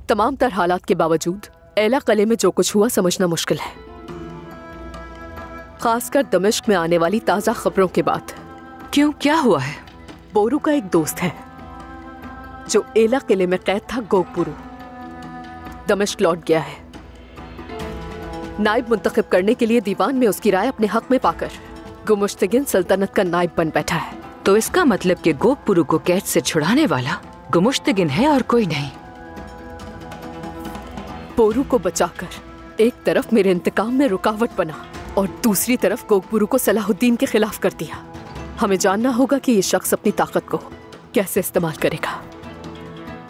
तमाम तर हालात के बावजूद एला कले में जो कुछ हुआ समझना मुश्किल है, खासकर दमिश्क में आने वाली ताजा खबरों के बाद। क्यों, क्या हुआ है? बोरू का एक दोस्त है जो एला किले में कैद था। गोगबुरू दमिश्क लौट गया है। नायब मुंतखब करने के लिए दीवान में उसकी राय अपने हक में पाकर गुमुश्तगिन सल्तनत का नायब बन बैठा है। तो इसका मतलब कि गोगबुरू को कैद से छुड़ाने वाला गुमुश्तगिन है और कोई नहीं। बोरू को बचाकर एक तरफ मेरे इंतकाम में रुकावट बना और दूसरी तरफ गोगबुरू को सलाहुद्दीन के खिलाफ कर दिया। हमें जानना होगा कि ये शख्स अपनी ताकत को कैसे इस्तेमाल करेगा।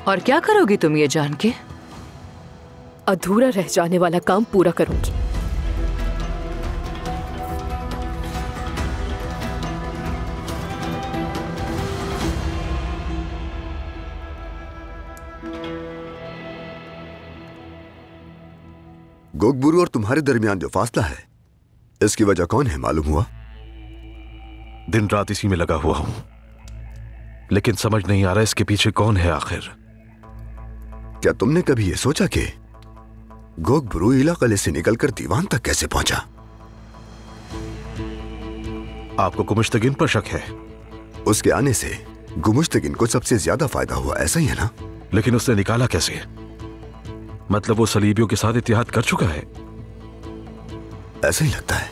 और क्या करोगी तुम ये जान के? अधूरा रह जाने वाला काम पूरा करूंगी। गोगबुरू और तुम्हारे दरमियान जो फासला है, इसकी वजह कौन है मालूम हुआ? दिन रात इसी में लगा हुआ हूं, लेकिन समझ नहीं आ रहा इसके पीछे कौन है आखिर। क्या तुमने कभी यह सोचा कि गोगबुरू एला किले से निकलकर दीवान तक कैसे पहुंचा? आपको गुमुश्तगिन पर शक है? उसके आने से गुमुश्तगिन को सबसे ज्यादा फायदा हुआ, ऐसा ही है ना? लेकिन उसने निकाला कैसे? मतलब वो सलीबियों के साथ इत्तेहाद कर चुका है? ऐसा ही लगता है।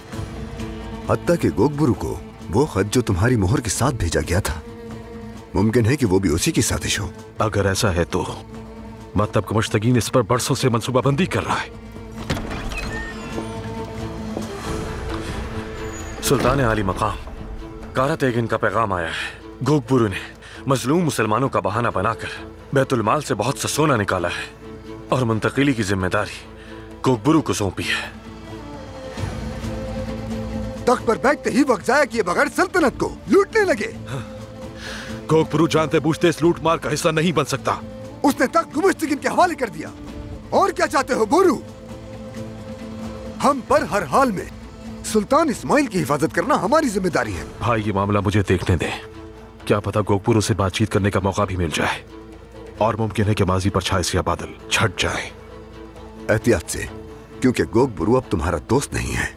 हत्ता कि गोगबुरू को वो खत जो तुम्हारी मोहर के साथ भेजा गया था, मुमकिन है कि वो भी उसी की साजिश हो। अगर ऐसा है तो मतलब गुमुश्तगिन इस पर बरसों से मंसूबाबंदी कर रहा है। सुल्तान आली मकाम कारा तेगिन का पैगाम आया है। गोगबुरू ने मजलूम मुसलमानों का बहाना बनाकर बैतुल माल से बहुत सा सोना निकाला है और मुंतकिली की जिम्मेदारी गोगबुरू को सौंपी है। तख्त पर बैठते ही वक्त जाया किए बगैर सल्तनत को लूटने लगे। गोगबुरू जानते बूझते इस लूट मार का हिस्सा नहीं बन सकता। उसने तख्त गुमुश्तगिन के हवाले कर दिया। और क्या चाहते हो बोरू? हम पर हर हाल में सुल्तान इस्माइल की हिफाजत करना हमारी जिम्मेदारी है। भाई, ये मामला मुझे देखने दे। क्या पता गोगबुरू से बातचीत करने का मौका भी मिल जाए और मुमकिन है कि माजी पर छाए सिया बादल छट जाए। एहतियात से, क्योंकि गोगबुरू अब तुम्हारा दोस्त नहीं है।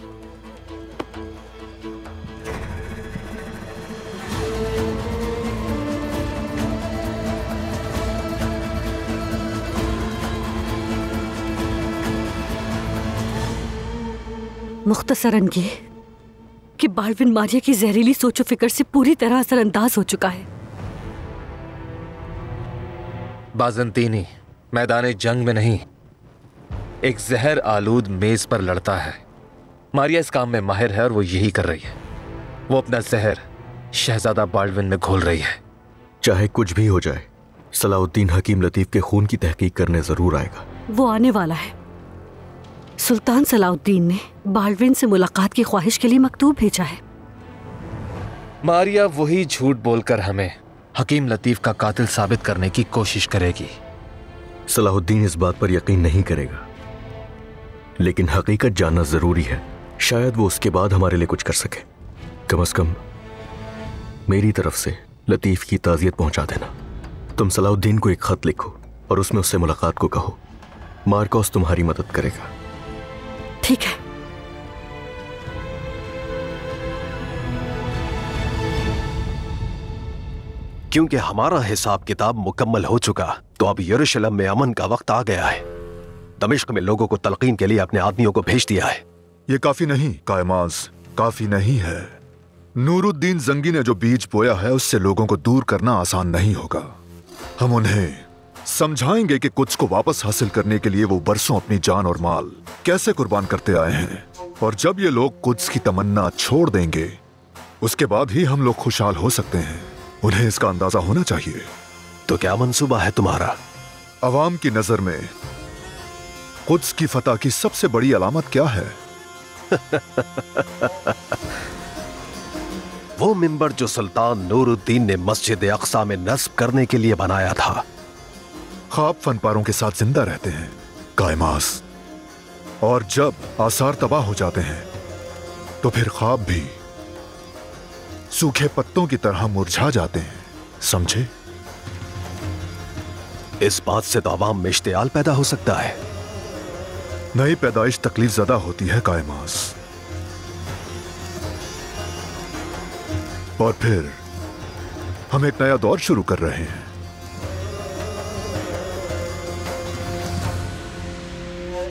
मुख्तसरन ये कि बाल्विन मारिया की जहरीली सोचो फिक्र से पूरी तरह असरअंदाज हो चुका है। बाज़ंतीनी मैदान जंग में नहीं, एक जहर आलूद मेज पर लड़ता है। मारिया इस काम में माहिर है और वो यही कर रही है। वो अपना जहर शहजादा बाल्विन में घोल रही है। चाहे कुछ भी हो जाए, सलाहुद्दीन हकीम लतीफ के खून की तहकीक करने जरूर आएगा। वो आने वाला है। सुल्तान सलाहुद्दीन ने बाल्विन से मुलाकात की ख्वाहिश के लिए मकतूब भेजा है। मारिया वही झूठ बोलकर हमें हकीम लतीफ का कातिल साबित करने की कोशिश करेगी। सलाहुद्दीन इस बात पर यकीन नहीं करेगा, लेकिन हकीकत जानना जरूरी है। शायद वो उसके बाद हमारे लिए कुछ कर सके। कम से कम मेरी तरफ से लतीफ की ताज़ियत पहुंचा देना। तुम सलाहुद्दीन को एक खत लिखो और उसमें उससे मुलाकात को कहो। मार्कोस तुम्हारी मदद करेगा। ठीक है। क्योंकि हमारा हिसाब किताब मुकम्मल हो चुका, तो अब यरूशलेम में अमन का वक्त आ गया है। दमिश्क में लोगों को तलकीन के लिए अपने आदमियों को भेज दिया है। ये काफी नहीं कायमाज, काफी नहीं है। नूरुद्दीन जंगी ने जो बीज बोया है उससे लोगों को दूर करना आसान नहीं होगा। हम उन्हें समझाएंगे कि कुछ को वापस हासिल करने के लिए वो बरसों अपनी जान और माल कैसे कुर्बान करते आए हैं, और जब ये लोग कुछ की तमन्ना छोड़ देंगे उसके बाद ही हम लोग खुशहाल हो सकते हैं। उन्हें इसका अंदाजा होना चाहिए। तो क्या मंसूबा है तुम्हारा? अवाम की नजर में कुछ की फतह की सबसे बड़ी अलामत क्या है? वो मिंबर जो सुल्तान नूरुद्दीन ने मस्जिद अक्सा में नस्ब करने के लिए बनाया था। ख्वाब फनपारों के साथ जिंदा रहते हैं कायमास, और जब आसार तबाह हो जाते हैं तो फिर ख्वाब भी सूखे पत्तों की तरह मुरझा जाते हैं। समझे? इस बात से तो आवाम में इश्तियाल पैदा हो सकता है। नई पैदाइश तकलीफ ज़्यादा होती है कायमास, और फिर हम एक नया दौर शुरू कर रहे हैं।